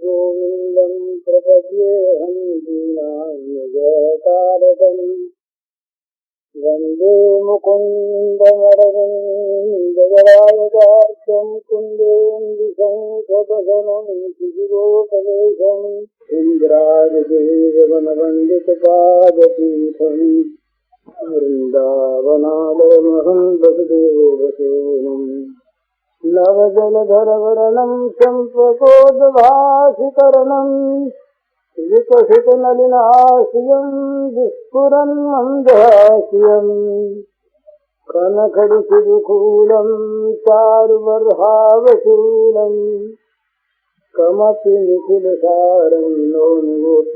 गोविन्दं प्रपद्येऽहं दीनान्यजतारकम् वन्दे मुकुन्दमरविन्ददलायतार्क्यं कुन्देन्दुशङ्खपदनं शिशिरोपवेशम् इन्द्रादिदेववनवन्दितपादपीठम् वृन्दावनालयमहं वसुदेवसूनुम् नवजलधरवर्णं चम्पकोद्भासिकरणम् विकसितनलिनाश्रियं विस्फुरन् मन्दहास्यम् कनखडिशिखूलं चारुबर्हावशूलम् कमपि निखिलसारं नोन्गोपीतवारम्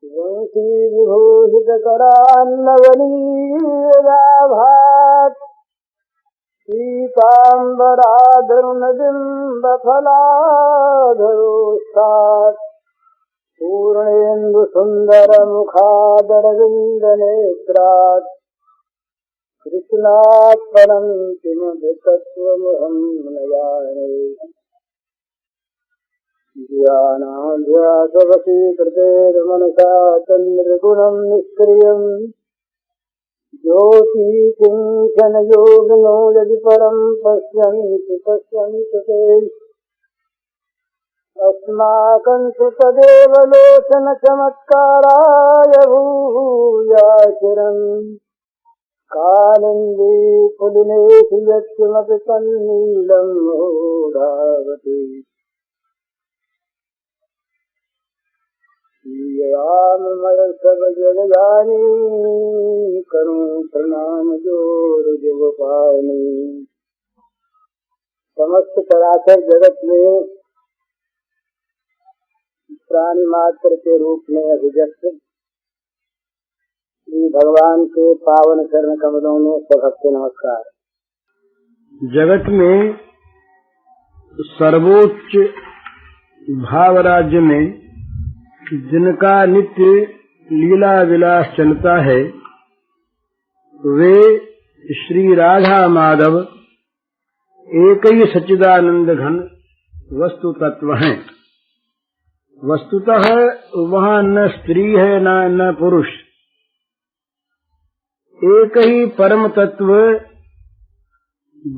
वंशीविभूषितकरान्नवनीराभात् पीताम्बराधरुणबिम्बफलाधरोष्ठात् पूर्णेन्दुसुन्दरमुखादरविन्दनेत्रात् कृष्णात् परं किमपि तत्त्वमहं न जाने ध्यानाध्यासवशीकृतेर्मनसा तन्निर्गुणं निष्क्रियम् ज्योतिकिञ्चनयोगिनो यदि परं पश्यन्ति ते अस्माकं तु तदेव लोचनचमत्काराय भूयाचिरम् कालिन्दी पुलिनेषु यत्किमपि तन्नीलं मूढावति राममय सब जगजानी करूं प्रणाम जोर जुगपानी। समस्त चराचर जगत में प्राणी मात्र के रूप में अभिव्यक्त श्री भगवान के पावन चरण कमलों में सबके नमस्कार। जगत में सर्वोच्च भाव राज्य में जिनका नित्य लीला विलास चलता है वे श्री राधा माधव एक ही सच्चिदानंद घन वस्तु तत्व हैं। वस्तुतः वहाँ न स्त्री है न पुरुष, एक ही परम तत्व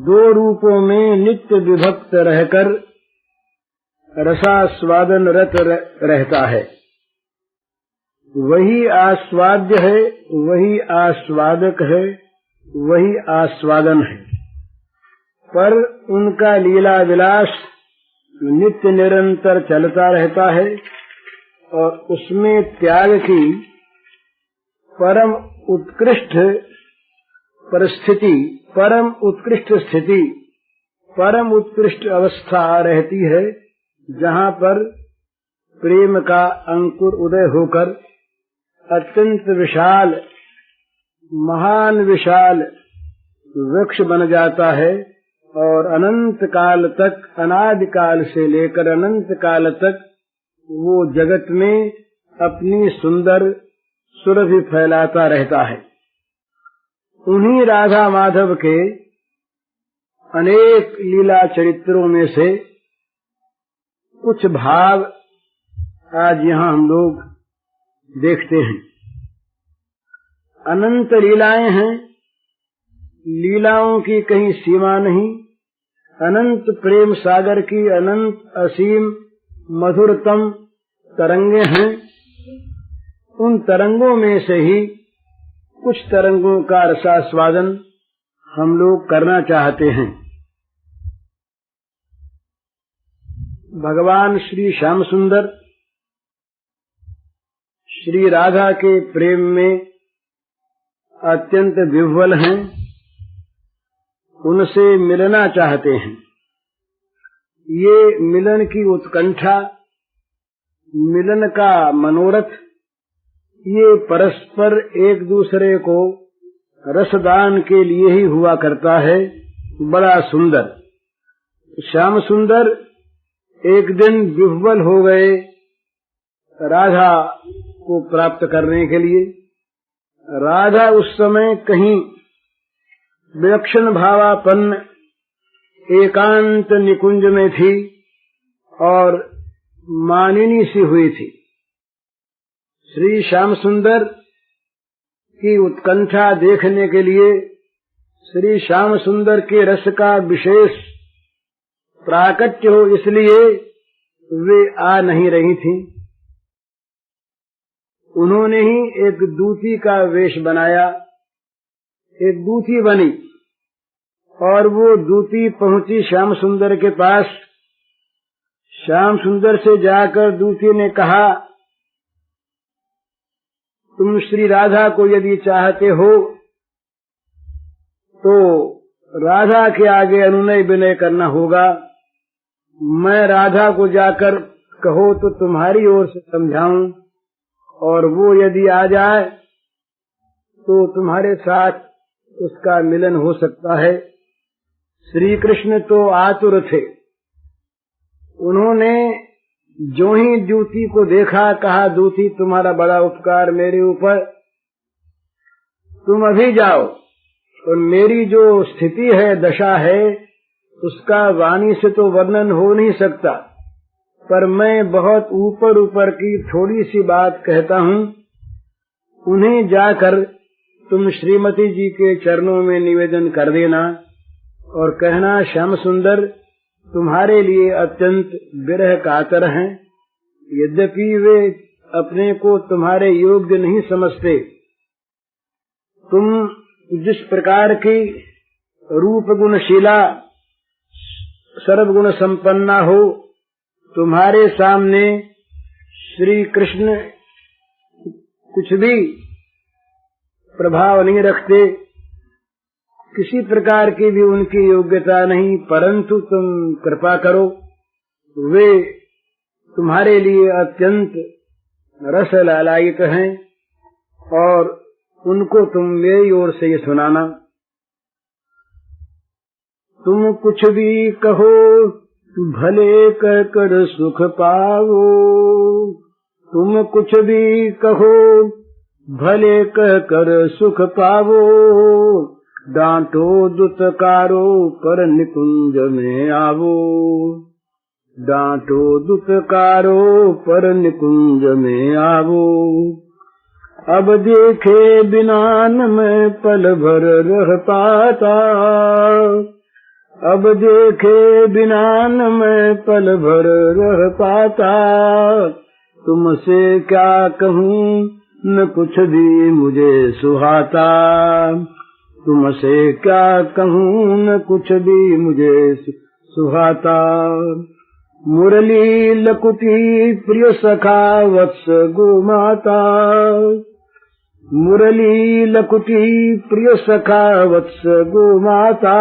दो रूपों में नित्य विभक्त रहकर रसास्वादन रत रहता है। वही आस्वाद्य है, वही आस्वादक है, वही आस्वादन है, पर उनका लीला विलास नित्य निरंतर चलता रहता है और उसमें त्याग की परम उत्कृष्ट परिस्थिति, परम उत्कृष्ट स्थिति, परम उत्कृष्ट अवस्था रहती है, जहाँ पर प्रेम का अंकुर उदय होकर अत्यंत विशाल, महान विशाल वृक्ष बन जाता है और अनंत काल तक, अनादि काल से लेकर अनंत काल तक वो जगत में अपनी सुंदर सुरभि फैलाता रहता है। उन्हीं राधा माधव के अनेक लीला चरित्रों में से कुछ भाव आज यहाँ हम लोग देखते हैं। अनंत लीलाएं हैं, लीलाओं की कहीं सीमा नहीं। अनंत प्रेम सागर की अनंत असीम मधुरतम तरंगे हैं। उन तरंगों में से ही कुछ तरंगों का रसास्वादन हम लोग करना चाहते हैं। भगवान श्री श्याम सुंदर श्री राधा के प्रेम में अत्यंत विह्वल हैं, उनसे मिलना चाहते हैं। ये मिलन की उत्कंठा, मिलन का मनोरथ, ये परस्पर एक दूसरे को रसदान के लिए ही हुआ करता है। बड़ा सुंदर। श्याम सुंदर एक दिन विह्वल हो गए राधा को प्राप्त करने के लिए। राधा उस समय कहीं विलक्षण भावापन्न एकांत निकुंज में थी और मानिनी सी हुई थी। श्री श्याम सुंदर की उत्कंठा देखने के लिए श्री श्याम सुंदर के रस का विशेष प्राकट्य हो, इसलिए वे आ नहीं रही थीं। उन्होंने ही एक दूती का वेश बनाया, एक दूती बनी और वो दूती पहुंची श्याम सुंदर के पास। श्याम सुंदर से जाकर दूती ने कहा, तुम श्री राधा को यदि चाहते हो तो राधा के आगे अनुनय विनय करना होगा। मैं राधा को जाकर कहो तो तुम्हारी ओर से समझाऊं, और वो यदि आ जाए तो तुम्हारे साथ उसका मिलन हो सकता है। श्री कृष्ण तो आतुर थे। उन्होंने जो ही दूती को देखा, कहा, दूती तुम्हारा बड़ा उपकार मेरे ऊपर, तुम अभी जाओ और मेरी जो स्थिति है, दशा है, उसका वाणी से तो वर्णन हो नहीं सकता, पर मैं बहुत ऊपर ऊपर की थोड़ी सी बात कहता हूँ। उन्हें जाकर तुम श्रीमती जी के चरणों में निवेदन कर देना और कहना, श्याम सुंदर तुम्हारे लिए अत्यंत विरह कातर हैं। यद्यपि वे अपने को तुम्हारे योग्य नहीं समझते, तुम जिस प्रकार की रूप गुणशीला सर्वगुण संपन्ना हो, तुम्हारे सामने श्री कृष्ण कुछ भी प्रभाव नहीं रखते, किसी प्रकार की भी उनकी योग्यता नहीं, परंतु तुम कृपा करो, वे तुम्हारे लिए अत्यंत रस लालायित हैं और उनको तुम मेरी ओर से ये सुनाना। तुम कुछ भी कहो भले कह कर सुख पाओ, तुम कुछ भी कहो भले कह कर सुख पावो, डांटो दुत्कारो पर निकुंज में आवो, डांटो दुत्कारो पर निकुंज में आवो। अब देखे बिना न मैं पल भर रह पाता, अब देखे बिना न मैं पल भर रह पाता, तुमसे क्या कहूँ न कुछ भी मुझे सुहाता, तुमसे क्या कहूँ न कुछ भी मुझे सुहाता। मुरली लकुटी प्रिय सखा वत्स गोमाता, मुरली लकुटी प्रिय सखा वत्स गोमाता,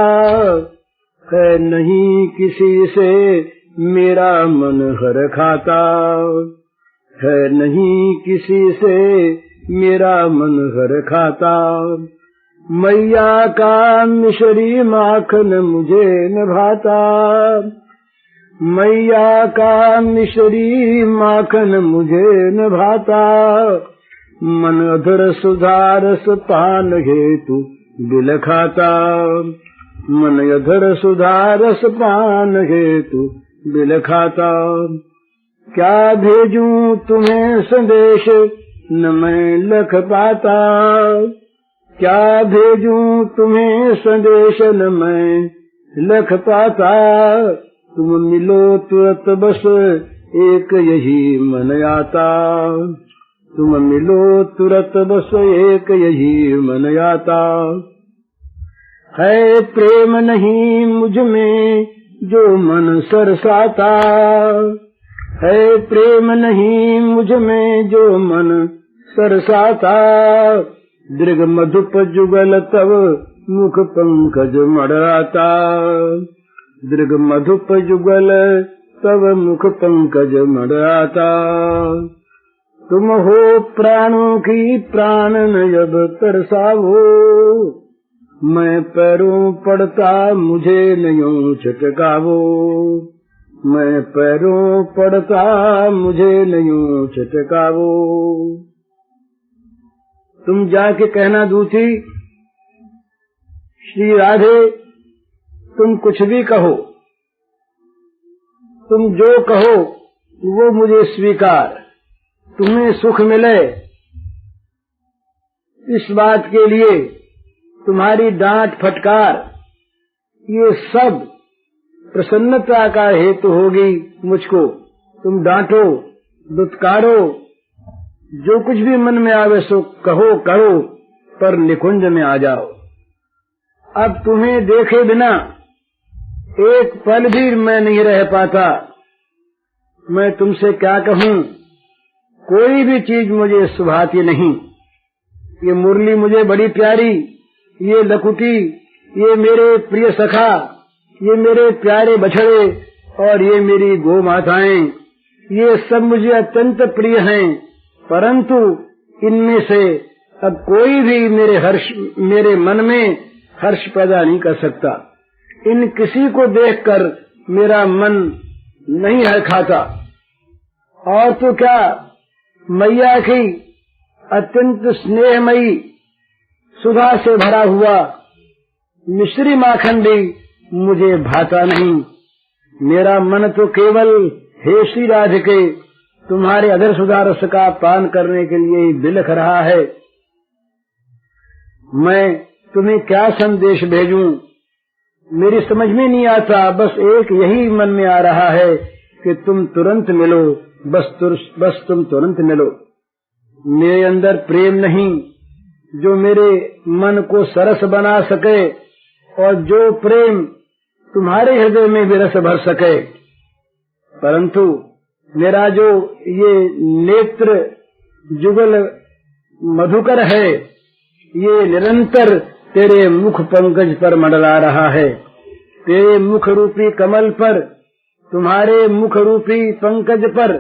है नहीं किसी से मेरा मन हर खाता, है नहीं किसी से मेरा मन हर खाता। मैया का मिश्री माखन मुझे न भाता, मैया का मिश्री माखन मुझे न भाता, मन अधर सुधारस पान हेतु दिल खाता, मन अधर सुधारस पान हेतु दिल खाता। क्या भेजूं तुम्हें संदेश न मैं लख पाता, क्या भेजूं तुम्हें संदेश न मैं लख पाता, तुम मिलो तुरंत बस एक यही मन आता, तुम मिलो तुरंत बस एक यही मन आता। है प्रेम नहीं मुझ में जो मन सरसाता, है प्रेम नहीं मुझ में जो मन सरसाता, दृग मधुप जुगल तव मुख पंकज मड़राता, दृग मधुप जुगल तव मुख पंकज मड़राता। तुम हो प्राणों की प्राण नयब तरसावो, मैं पैरों पड़ता मुझे नयों छटकावो, मैं पैरों पड़ता मुझे नयों छटकावो। तुम जाके कहना दूती, श्री राधे तुम कुछ भी कहो, तुम जो कहो वो मुझे स्वीकार। तुम्हें सुख मिले इस बात के लिए तुम्हारी डांट फटकार, ये सब प्रसन्नता का हेतु होगी मुझको। तुम डांटो, दुत्कारो, जो कुछ भी मन में आवे सो कहो करो, पर निकुंज में आ जाओ। अब तुम्हें देखे बिना एक पल भी मैं नहीं रह पाता। मैं तुमसे क्या कहूँ, कोई भी चीज मुझे सुभाती नहीं। ये मुरली मुझे बड़ी प्यारी, ये लकुटी, ये मेरे प्रिय सखा, ये मेरे प्यारे बछड़े और ये मेरी गौ माताएं, ये सब मुझे अत्यंत प्रिय हैं। परंतु इनमें से अब कोई भी मेरे मन में हर्ष पैदा नहीं कर सकता। इन किसी को देखकर मेरा मन नहीं है खाता। और तो क्या, मैया की अत्यंत स्नेहमयी सुधा से भरा हुआ मिश्री माखन भी मुझे भाता नहीं। मेरा मन तो केवल हे श्री राधिके तुम्हारे अधर सुधा रस का पान करने के लिए ही बिलख रहा है। मैं तुम्हें क्या संदेश भेजूं, मेरी समझ में नहीं आता। बस एक यही मन में आ रहा है कि तुम तुरंत मिलो, बस तुम तुरंत मिलो। मेरे अंदर प्रेम नहीं जो मेरे मन को सरस बना सके, और जो प्रेम तुम्हारे हृदय में भी रस भर सके। परंतु मेरा जो ये नेत्र जुगल मधुकर है, ये निरंतर तेरे मुख पंकज पर मंडला रहा है। तेरे मुख रूपी कमल पर, तुम्हारे मुख रूपी पंकज पर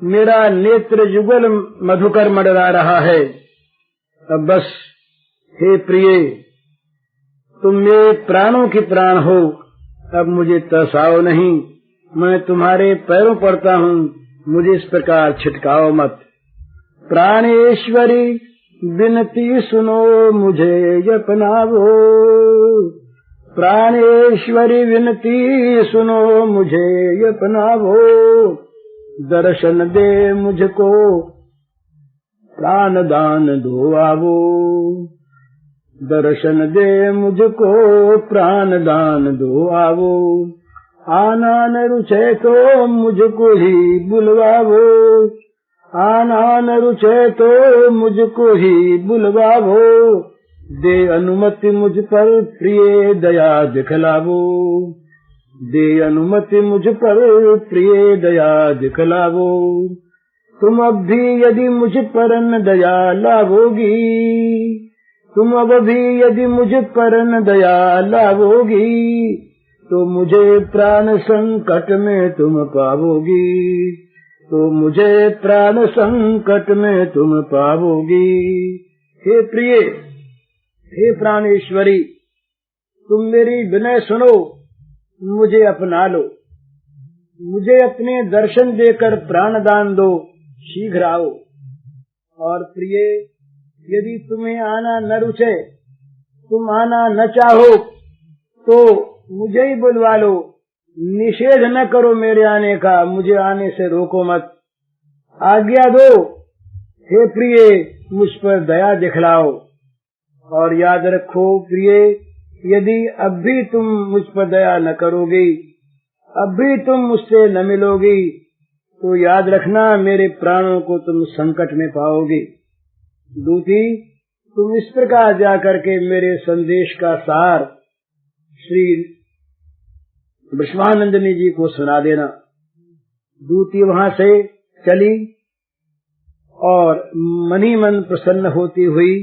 मेरा नेत्र जुगल मधुकर मंडला रहा है। अब बस हे प्रिय, तुम मेरे प्राणों की प्राण हो, अब मुझे तरसाओ नहीं। मैं तुम्हारे पैरों पड़ता हूँ, मुझे इस प्रकार छिटकाओ मत। प्राणेश्वरी विनती सुनो, मुझे अपनाओ। प्राणेश्वरी विनती सुनो, मुझे अपनाओ। दर्शन दे मुझको, प्राण दान दो आवो। दर्शन दे मुझको, प्राण दान दो आवो। आना न रुचे तो मुझको ही बुलवावो। आना न रुचे तो मुझको ही बुलवावो। दे अनुमति मुझ पर प्रिय दया दिखलावो। दे अनुमति मुझ पर प्रिय दया दिखलावो। तुम अब भी यदि मुझ पर न दया लावोगी, तुम अब भी यदि मुझ पर न दया लावोगी, तो मुझे प्राण संकट में तुम पावोगी। तो मुझे प्राण संकट में तुम पावोगी। हे प्रिय, हे प्राणेश्वरी, तुम मेरी विनय सुनो, मुझे अपना लो। मुझे अपने दर्शन देकर प्राण दान दो, शीघ्र आओ। और प्रिय, यदि तुम्हें आना न रुचे, तुम आना न चाहो, तो मुझे ही बुलवा लो। निषेध न करो मेरे आने का, मुझे आने से रोको मत। आज्ञा दो, हे प्रिय, मुझ पर दया दिखलाओ। और याद रखो प्रिय, यदि अब भी तुम मुझ पर दया न करोगी, अब भी तुम मुझसे न मिलोगी, तो याद रखना मेरे प्राणों को तुम संकट में पाओगे। दूती, तुम इस प्रकार जाकर के मेरे संदेश का सार श्री विश्वानंदिनी जी को सुना देना। दूती वहां से चली और मनी मन प्रसन्न होती हुई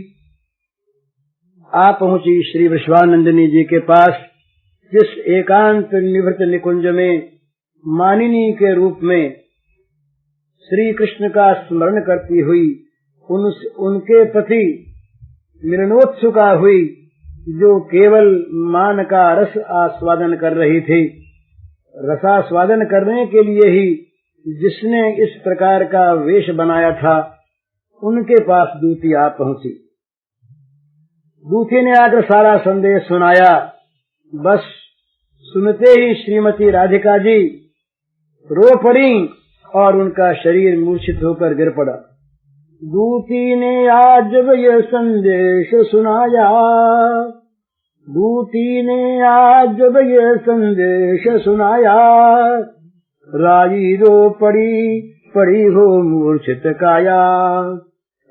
आ पहुंची श्री विश्वानंदिनी जी के पास, जिस एकांत निवृत्त निकुंज में मानिनी के रूप में श्री कृष्ण का स्मरण करती हुई उनके प्रति मिलनोत्सुका हुई, जो केवल मान का रस आस्वादन कर रही थी। रसास्वादन करने के लिए ही जिसने इस प्रकार का वेश बनाया था, उनके पास दूती आ पहुंची। दूती ने आकर सारा संदेश सुनाया। बस सुनते ही श्रीमती राधिका जी रो पड़ी और उनका शरीर मूर्छित होकर गिर पड़ा। दूती ने आज जब यह संदेश सुनाया, दूती ने आज जब यह संदेश सुनाया, राई रो पड़ी पड़ी हो मूर्छित काया,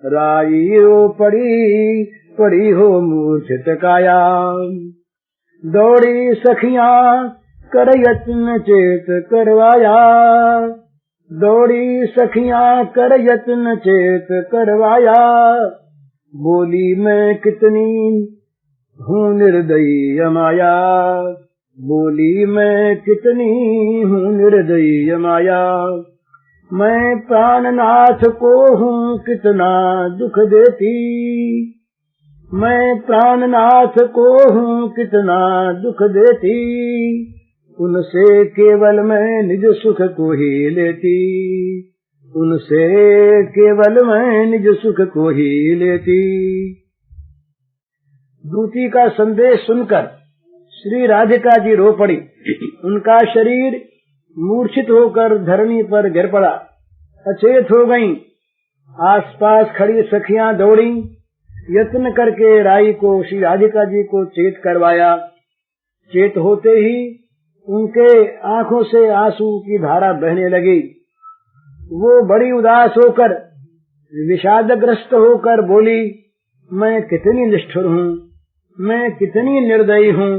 राई रो पड़ी पड़ी हो मूर्छित काया। दौड़ी सखियां कर यत्न चेत करवाया, दौड़ी सखियां कर यत्न चेत करवाया, बोली मैं कितनी हूँ निर्दयी माया, बोली मैं कितनी हूँ निर्दयी माया। मैं प्राणनाथ को हूँ कितना दुख देती, मैं प्राणनाथ को हूँ कितना दुख देती, उनसे केवल मैं निज सुख को ही लेती, उनसे केवल मैं निज सुख को ही लेती। दूती का संदेश सुनकर श्री राधिका जी रो पड़ी। उनका शरीर मूर्छित होकर धरनी पर गिर पड़ा, अचेत हो गईं। आसपास खड़ी सखियां दौड़ी, यत्न करके राई को श्री राधिका जी को चेत करवाया। चेत होते ही उनके आंखों से आंसू की धारा बहने लगी। वो बड़ी उदास होकर, विषादग्रस्त होकर बोली, मैं कितनी निष्ठुर हूँ, मैं कितनी निर्दयी हूँ,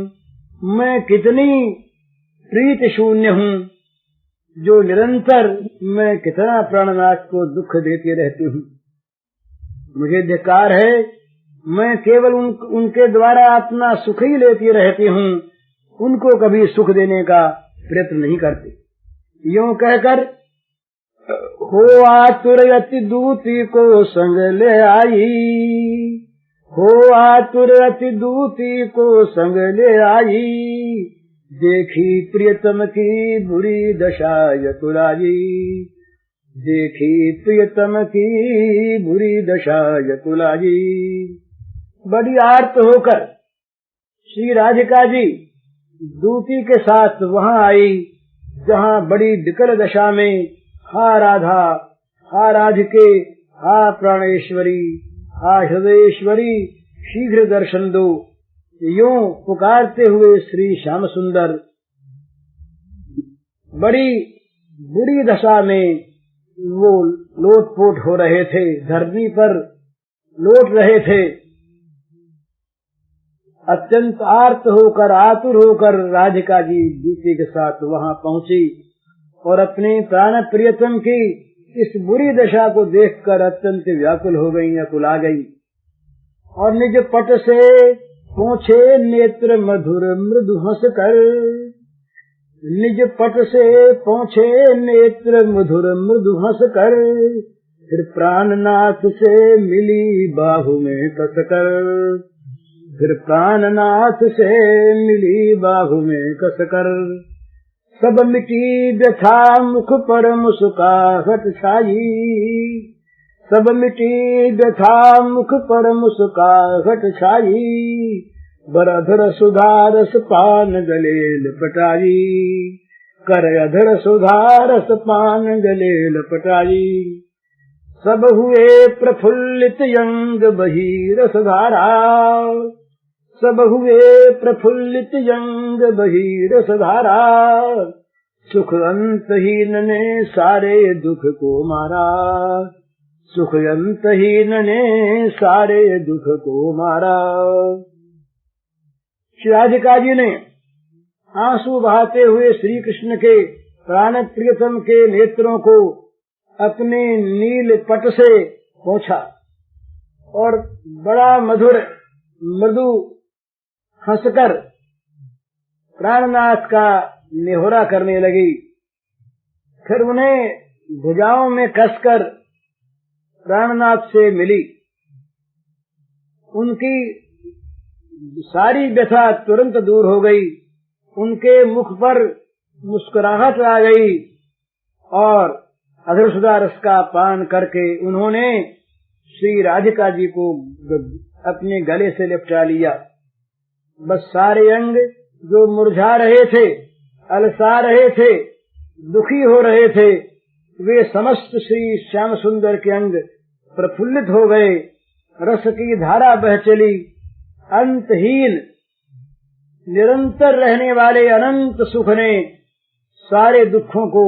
मैं कितनी प्रीति शून्य हूँ, जो निरंतर मैं कितना प्राणनाथ को दुख देती रहती हूँ। मुझे धिक्कार है, मैं केवल उनके द्वारा अपना सुख ही लेती रहती हूँ, उनको कभी सुख देने का प्रयत्न नहीं करती। यूं कहकर हो आतुर अति दूती को संग ले आई, हो आतुर अति दूती को संग ले आई, देखी प्रियतम की बुरी दशा यकुलाई, देखी प्रियतम की बुरी दशा यकुलाई। बड़ी आर्त होकर श्री राधिका जी दूती के साथ वहां आई, जहां बड़ी विकल दशा में हा राधा, हा राधिके, हा प्राणेश्वरी, हा हृदयेश्वरी, शीघ्र दर्शन दो, यूं पुकारते हुए श्री श्याम सुंदर बड़ी बुरी दशा में वो लोटपोट हो रहे थे, धरती पर लोट रहे थे। अत्यंत आर्त होकर, आतुर होकर राधिका जी दूती के साथ वहां पहुंची और अपने प्राण प्रियतम की इस बुरी दशा को देखकर अत्यंत व्याकुल हो गई, अकुला गई और निज पट से पोंछे नेत्र मधुर मृदु हंस कर, निज पट से पोंछे नेत्र मधुर मृदु हंस कर, फिर प्राणनाथ से मिली बाहु में कसकर, फिर प्राणनाथ से मिली बाहु में कसकर। सब मिटी व्यथा मुख पर मुस्काहट छाई, सब मिटी व्यथा मुख पर मुस्काहट छाई, बरधर सुधारस पान गले लपटाई, कर अधर सुधारस पान गले लपटाई। सब हुए प्रफुल्लित अंग बही रस धारा, सब हुए प्रफुल्लित अंग बही रस धारा, सुख अंतहीन ने सारे दुख को मारा, सुख अंतहीन ने सारे दुख को मारा। श्री राधिका जी ने आंसू बहाते हुए श्री कृष्ण के प्राण प्रियतम के नेत्रों को अपने नील पट से पोंछा और बड़ा मधुर मृदु हंसकर प्राणनाथ का निहोरा करने लगी। फिर उन्हें भुजाओं में कसकर प्राणनाथ से मिली। उनकी सारी व्यथा तुरंत दूर हो गई, उनके मुख पर मुस्कुराहट आ गई और अधरसुधा रस का पान करके उन्होंने श्री राधिका जी को अपने गले से लिपटा लिया। बस सारे अंग जो मुरझा रहे थे, अलसा रहे थे, दुखी हो रहे थे, वे समस्त श्री श्याम सुंदर के अंग प्रफुल्लित हो गए। रस की धारा बह चली। अंतहीन निरंतर रहने वाले अनंत सुख ने सारे दुखों को,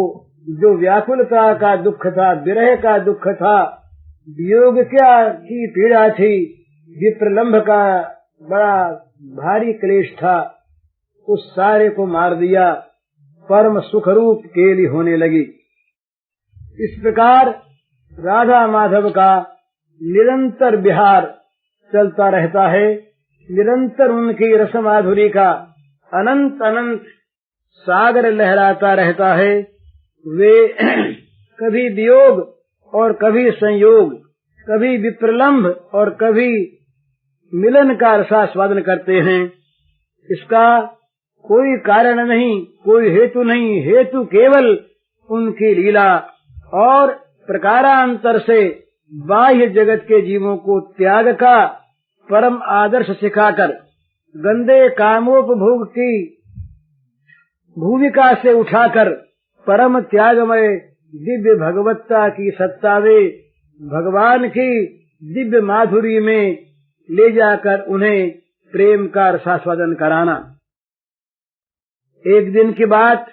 जो व्याकुलता का दुख था, विरह का दुख था, वियोग की पीड़ा थी, विप्रलंभ का बड़ा भारी क्लेश था, उस सारे को मार दिया। परम सुख रूप केली होने लगी। इस प्रकार राधा माधव का निरंतर विहार चलता रहता है। निरंतर उनकी रस माधुरी का अनंत अनंत सागर लहराता रहता है। वे कभी वियोग और कभी संयोग, कभी विप्रलंभ और कभी मिलन का रसास्वादन करते हैं। इसका कोई कारण नहीं, कोई हेतु नहीं, हेतु केवल उनकी लीला और प्रकारांतर से बाह्य जगत के जीवों को त्याग का परम आदर्श सिखाकर गंदे कामोपभोग की भूमिका से उठाकर परम त्यागमय दिव्य भगवत्ता की सत्ता वे भगवान की दिव्य माधुरी में ले जाकर उन्हें प्रेम का रसास्वादन कराना। एक दिन की बात,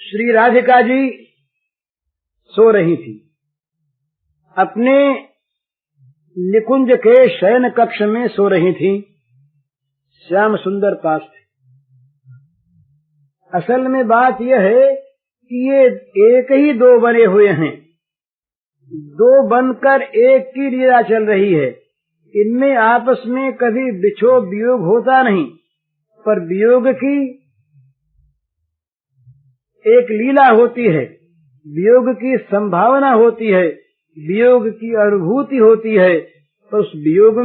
श्री राधिका जी सो रही थी। अपने निकुंज के शयन कक्ष में सो रही थी। श्याम सुंदर पास थे। असल में बात यह है कि ये एक ही दो बने हुए हैं। दो बनकर एक की लीला चल रही है। इनमें आपस में कभी बिछो वियोग होता नहीं, पर वियोग की एक लीला होती है, वियोग की संभावना होती है, वियोग की अनुभूति होती है। तो उस वियोग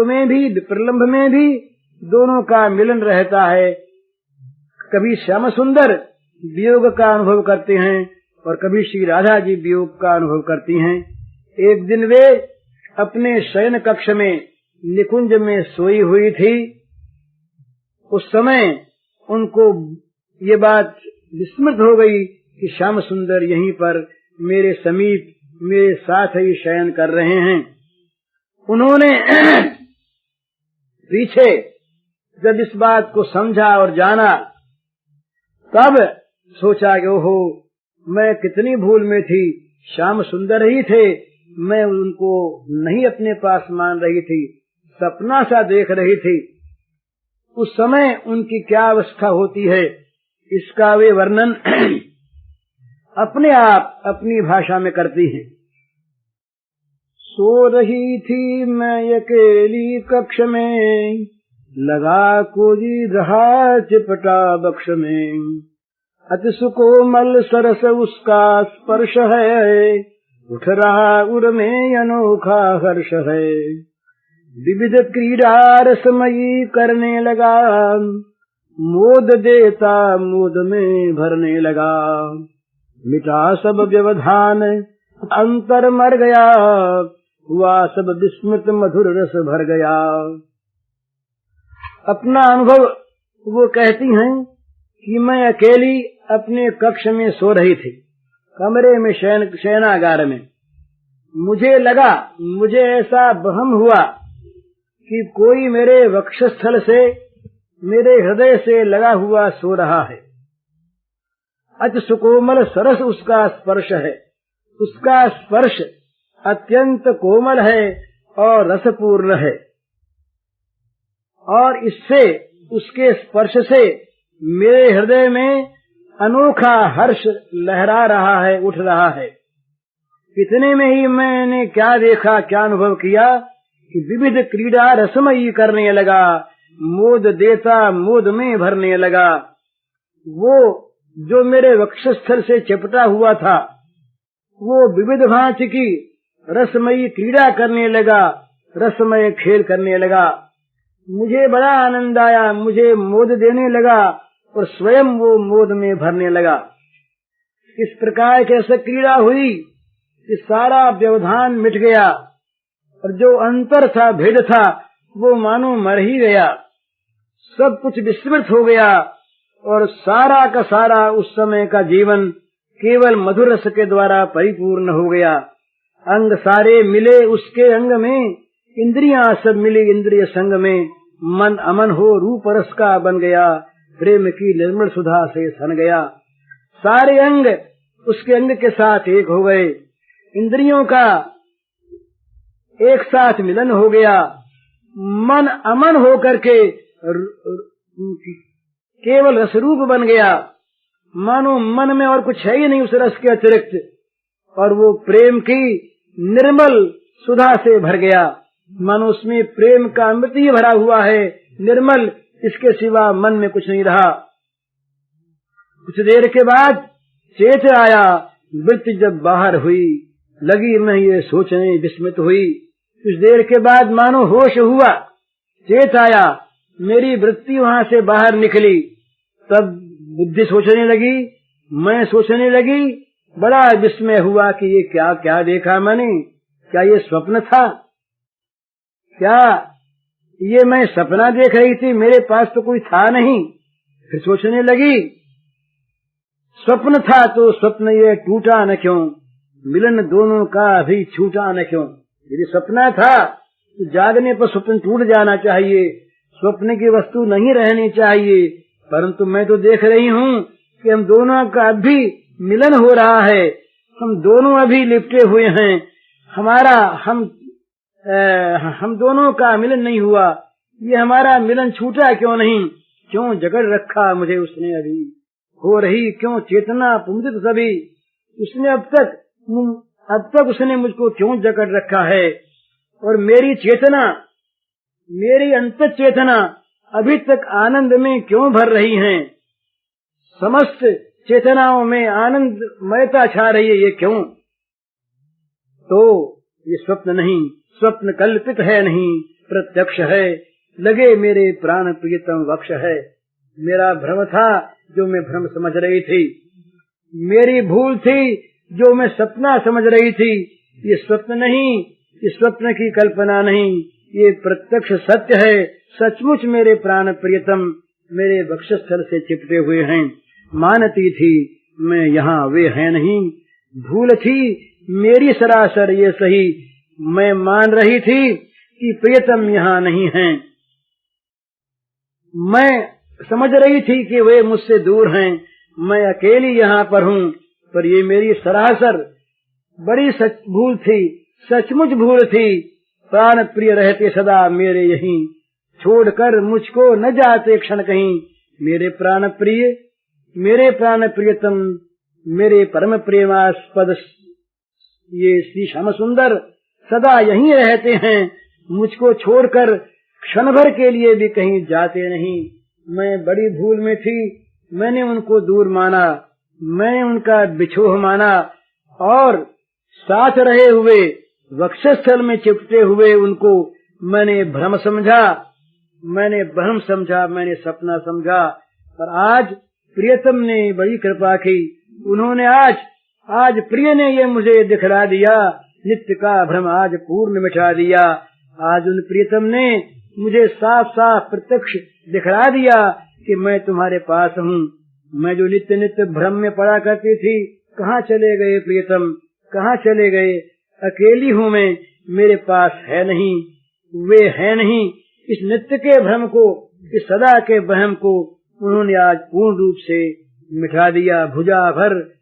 में भी विप्रलंभ में भी दोनों का मिलन रहता है। कभी श्याम सुंदर वियोग का अनुभव करते हैं और कभी श्री राधा जी वियोग का अनुभव करती हैं। एक दिन वे अपने शयन कक्ष में निकुंज में सोई हुई थी। उस समय उनको ये बात विस्मृत हो गई कि श्याम सुंदर यहीं पर मेरे समीप मेरे साथ ही शयन कर रहे हैं। उन्होंने पीछे जब इस बात को समझा और जाना, तब सोचा कि ओहो, मैं कितनी भूल में थी। श्याम सुंदर ही थे, मैं उनको नहीं अपने पास मान रही थी, सपना सा देख रही थी। उस समय उनकी क्या अवस्था होती है, इसका वे वर्णन अपने आप अपनी भाषा में करती हैं। सो रही थी मैं अकेली कक्ष में, लगा कोई रहा चिपटा बक्ष में, अति सुकोमल सरस उसका स्पर्श है, उठ रहा उर में अनोखा हर्ष है, विविध क्रीड़ा रसमयी करने लगा, मोद देता मोद में भरने लगा, मिटा सब व्यवधान अंतर मर गया, हुआ सब विस्मृत मधुर रस भर गया। अपना अनुभव वो कहती हैं कि मैं अकेली अपने कक्ष में सो रही थी, कमरे में शयनागार में। मुझे लगा, मुझे ऐसा वहम हुआ कि कोई मेरे वक्षस्थल से, मेरे हृदय से लगा हुआ सो रहा है। अति सुकोमल सरस उसका स्पर्श है, उसका स्पर्श अत्यंत कोमल है और रसपूर्ण है, और इससे, उसके स्पर्श से मेरे हृदय में अनोखा हर्ष लहरा रहा है, उठ रहा है। इतने में ही मैंने क्या देखा, क्या अनुभव किया कि विविध क्रीड़ा रसमयी करने लगा, मोद देता मोद में भरने लगा। वो जो मेरे वक्षस्थल से चिपटा हुआ था, वो विविध भांति की रसमयी क्रीड़ा करने लगा, रसमय खेल करने लगा। मुझे बड़ा आनंद आया, मुझे मोद देने लगा और स्वयं वो मोद में भरने लगा। इस प्रकार कैसे क्रीड़ा हुई कि सारा व्यवधान मिट गया, और जो अंतर था, भेद था, वो मानो मर ही गया। सब कुछ विस्मृत हो गया और सारा का सारा उस समय का जीवन केवल मधुर रस के द्वारा परिपूर्ण हो गया। अंग सारे मिले उसके अंग में, इंद्रियां सब मिली इंद्रिय संग में, मन अमन हो रूप रस का बन गया, प्रेम की निर्मल सुधा से सन गया। सारे अंग उसके अंग के साथ एक हो गए, इंद्रियों का एक साथ मिलन हो गया, मन अमन हो करके केवल रसरूप बन गया, मानो मन में और कुछ है ही नहीं उस रस के अतिरिक्त, और वो प्रेम की निर्मल सुधा से भर गया, मानो उसमें प्रेम का अमृत ही भरा हुआ है, निर्मल, इसके सिवा मन में कुछ नहीं रहा। कुछ देर के बाद चेत आया, वृत्ति जब बाहर हुई, लगी मैं ये सोचने विस्मित हुई। कुछ देर के बाद मानो होश हुआ, चेत आया, मेरी वृत्ति वहां से बाहर निकली, तब बुद्धि सोचने लगी, मैं सोचने लगी। बड़ा विस्मय हुआ कि ये क्या क्या देखा मैंने, क्या ये स्वप्न था, क्या ये मैं सपना देख रही थी, मेरे पास तो कोई था नहीं। फिर सोचने लगी, स्वप्न था तो स्वप्न ये टूटा न क्यों, मिलन दोनों का भी छूटा न क्यों। यदि सपना था तो जागने पर स्वप्न टूट जाना चाहिए, स्वप्न की वस्तु नहीं रहनी चाहिए, परंतु मैं तो देख रही हूँ कि हम दोनों का अभी मिलन हो रहा है, हम दोनों अभी लिपटे हुए हैं, हम दोनों का मिलन नहीं हुआ, ये हमारा मिलन छूटा क्यों नहीं, क्यों जकड़ रखा मुझे उसने अभी, हो रही क्यों चेतना पुंजित सभी, उसने अब तक उसने मुझको क्यों जकड़ रखा है, और मेरी चेतना, मेरी अंतः चेतना अभी तक आनंद में क्यों भर रही हैं, समस्त चेतनाओं में आनंदमयता छा रही है, ये क्यों। तो ये स्वप्न नहीं, स्वप्न कल्पित है नहीं, प्रत्यक्ष है, लगे मेरे प्राण प्रियतम वक्ष है। मेरा भ्रम था जो मैं भ्रम समझ रही थी, मेरी भूल थी जो मैं सपना समझ रही थी, ये स्वप्न नहीं, ये स्वप्न की कल्पना नहीं, ये प्रत्यक्ष सत्य है, सचमुच मेरे प्राण प्रियतम मेरे वक्षस्थल से चिपटे हुए हैं। मानती थी मैं यहाँ वे हैं नहीं, भूल थी मेरी सरासर ये सही, मैं मान रही थी कि प्रियतम यहाँ नहीं हैं, मैं समझ रही थी कि वे मुझसे दूर हैं, मैं अकेली यहाँ पर हूँ, पर ये मेरी सरासर बड़ी भूल थी, सचमुच भूल थी। प्राण प्रिय रहते सदा मेरे यहीं, छोड़कर मुझको न जाते क्षण कहीं, मेरे प्राण प्रियतम मेरे परम प्रेमास्पद ये श्री श्याम सुंदर सदा यहीं रहते हैं, मुझको छोड़कर क्षण भर के लिए भी कहीं जाते नहीं। मैं बड़ी भूल में थी, मैंने उनको दूर माना, मैंने उनका बिछोह माना, और साथ रहे हुए वक्षस्थल में चिपटे हुए उनको मैंने भ्रम समझा, मैंने सपना समझा। पर आज प्रियतम ने बड़ी कृपा की, उन्होंने आज प्रिय ने ये मुझे दिखला दिया, नित्य का भ्रम आज पूर्ण मिटा दिया। आज उन प्रियतम ने मुझे साफ साफ प्रत्यक्ष दिखला दिया कि मैं तुम्हारे पास हूँ। मैं जो नित्य नित्य भ्रम में पड़ा करती थी, कहाँ चले गए प्रियतम, कहाँ चले गए, अकेली हूँ मैं, मेरे पास है नहीं, वे है नहीं। इस नित्य के भ्रम को, इस सदा के वहम को उन्होंने आज पूर्ण रूप से मिटा दिया। भुजा भर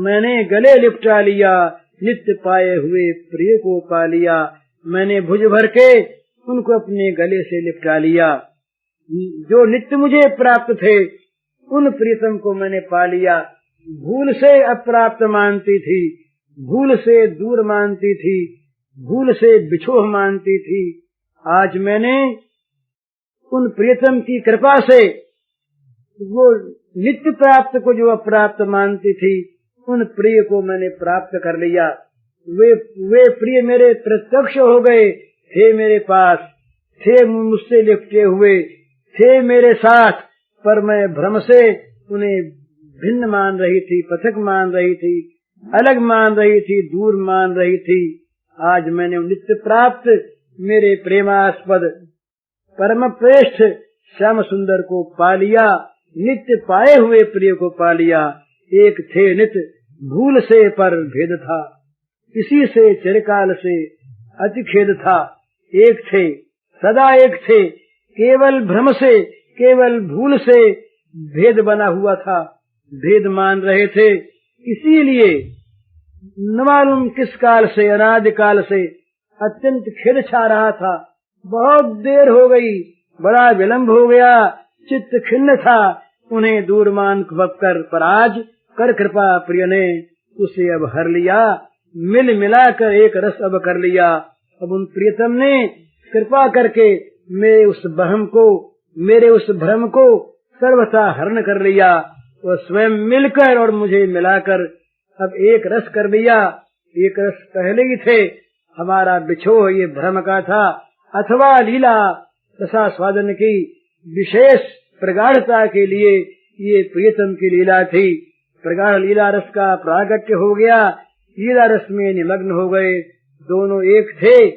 मैंने गले लिपटा लिया, नित्य पाए हुए प्रिय को पा लिया। मैंने भुज भर के उनको अपने गले से लिपटा लिया। जो नित्य मुझे प्राप्त थे उन प्रियतम को मैंने पा लिया। भूल से अप्राप्त मानती थी, भूल से दूर मानती थी, भूल से बिछोह मानती थी। आज मैंने उन प्रियतम की कृपा से वो नित्य प्राप्त को जो अप्राप्त मानती थी, उन प्रिय को मैंने प्राप्त कर लिया। वे प्रिय मेरे प्रत्यक्ष हो गए, थे मेरे पास, थे मुझसे लिपटे हुए, थे मेरे साथ, पर मैं भ्रम से उन्हें भिन्न मान रही थी, पृथक मान रही थी, अलग मान रही थी, दूर मान रही थी। आज मैंने नित्य प्राप्त मेरे प्रेमास्पद परम श्रेष्ठ श्याम सुंदर को पा लिया, नित्य पाए हुए प्रिय को पा लिया। एक थे नित्य भूल से पर भेद था, इसी से चिरकाल से अति खेद था। एक थे सदा एक थे, केवल भ्रम से केवल भूल से भेद बना हुआ था, भेद मान रहे थे। इसीलिए न मालूम किस काल से, अनादि काल से अत्यंत खेद छा रहा था। बहुत देर हो गई, बड़ा विलंब हो गया, चित्त खिन्न था, उन्हें दूर मान कर, पर आज कर कृपा प्रिय ने उसे अब हर लिया, मिल मिलाकर एक रस अब कर लिया। अब उन प्रियतम ने कृपा करके मेरे उस भ्रम को सर्वथा हरण कर लिया, वो स्वयं मिलकर और मुझे मिलाकर अब एक रस कर लिया। एक रस पहले ही थे, हमारा बिछोह ये भ्रम का था, अथवा लीला रसास्वादन की विशेष प्रगाढ़ता के लिए ये प्रियतम की लीला थी। प्रगाढ़ लीला रस का प्रागट्य हो गया, लीला रस में निमग्न हो गए। दोनों एक थे,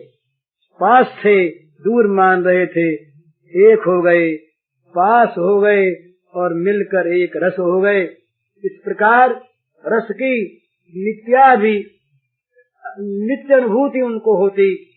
पास थे, दूर मान रहे थे, एक हो गए, पास हो गए और मिलकर एक रस हो गए। इस प्रकार रस की नित्य अनुभूति उनको होती,